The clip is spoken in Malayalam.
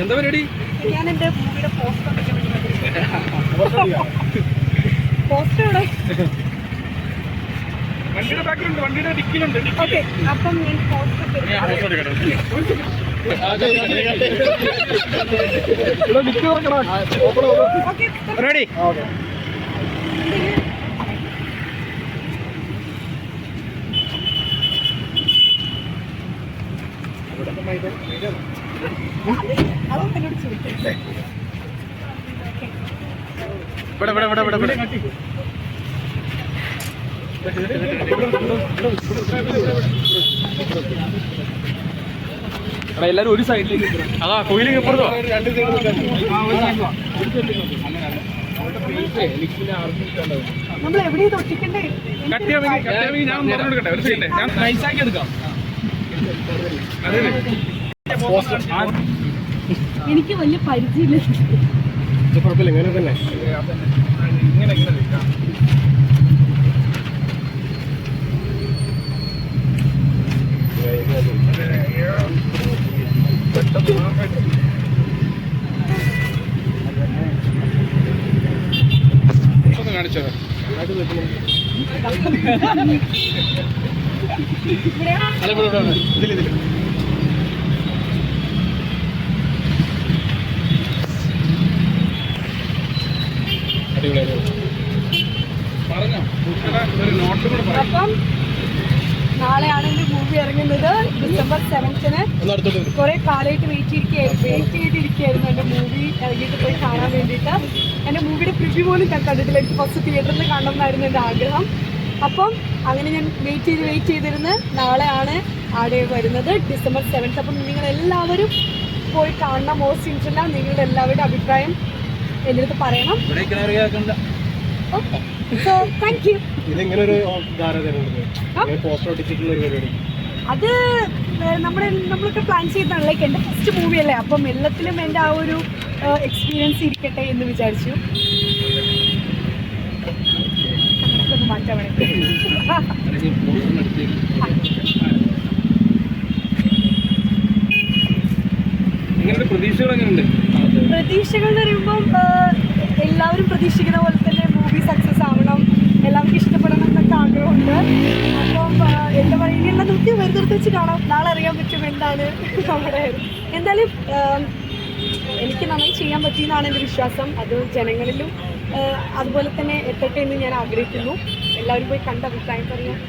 എന്താ പരിപാടി? ഞാൻ എന്റെ മൂവിയുടെ പോസ്റ്റർ പോസ്റ്റർ വണ്ടിയുടെ ബാക്കിലുണ്ട്, വണ്ടിയുടെ ഡിക്കിലുണ്ട്. ഓക്കെ, അപ്പം ഞാൻ പോസ്റ്റർ റെഡി? അതൊന്നും എന്നോട് ചോദിക്കരുത്. എല്ലാരും ഒരു സൈഡിലേക്ക് അതാ കോയിലേക്ക് എപ്പോഴോ നമ്മൾ എവിടെയും തൊട്ടിക്കണ്ടേ? ഞാൻ പറഞ്ഞെടുക്കട്ടെ, ഒരു സെക്കൻഡ് ഞാൻ നൈസാക്കി എടുക്കാം. എനിക്ക് വലിയ പരിചയമില്ല. കുഴപ്പമില്ല, ഇങ്ങനെ തന്നെ ഇങ്ങനെ കാണിച്ചത് ഇതിൽ അപ്പം നാളെയാണ് എന്റെ മൂവി ഇറങ്ങുന്നത്. December 7th. കുറെ കാലമായിട്ട് വെയിറ്റ് ചെയ്തിരിക്കുകയായിരുന്നു എന്റെ മൂവി ഇറങ്ങിയിട്ട് പോയി കാണാൻ വേണ്ടിയിട്ട്. എന്റെ മൂവിയുടെ പ്രിവ്യൂ പോലും ഞാൻ കണ്ടിട്ടില്ല. എനിക്ക് ഫസ്റ്റ് തിയേറ്ററിൽ കാണണം എന്നായിരുന്നു എൻ്റെ ആഗ്രഹം. അപ്പം അങ്ങനെ ഞാൻ വെയിറ്റ് ചെയ്തിരുന്ന് നാളെയാണ് ആടെ വരുന്നത്, December 7th. അപ്പം നിങ്ങളെല്ലാവരും പോയി കാണണം. മോസ്റ്റ് ഇൻട്രല്ല നിങ്ങളുടെ എല്ലാവരുടെ അഭിപ്രായം എൻ്റെ അടുത്ത് പറയണം. So thank you. അത് നമ്മളൊക്കെ പ്ലാൻ ചെയ്തതാണ്. ലൈക്ക് എൻ്റെ ഫസ്റ്റ് മൂവി അല്ലേ, അപ്പം എല്ലാത്തിലും എൻ്റെ ആ ഒരു എക്സ്പീരിയൻസ് ഇരിക്കട്ടെ എന്ന് വിചാരിച്ചു. മാറ്റാൻ വേണ്ടി പ്രതീക്ഷകൾ എന്ന് പറയുമ്പം എല്ലാവരും പ്രതീക്ഷിക്കുന്ന പോലെ തന്നെ മൂവി സക്സസ് ആവണം, എല്ലാവർക്കും ഇഷ്ടപ്പെടണം എന്നൊക്കെ ആഗ്രഹമുണ്ട്. അപ്പം എന്താ പറയുക, ഇനിയെല്ലാം നോക്കി വെറുതെ വെച്ച് കാണാം. നാളെ അറിയാൻ പറ്റും എന്താണ് നമ്മുടെ. എന്തായാലും എനിക്ക് നന്നായി ചെയ്യാൻ പറ്റിയെന്നാണ് എൻ്റെ വിശ്വാസം. അത് ജനങ്ങളിലും അതുപോലെ തന്നെ എത്തട്ടെ എന്ന് ഞാൻ ആഗ്രഹിക്കുന്നു. എല്ലാവരും പോയി കണ്ട അഭിപ്രായം പറയാം.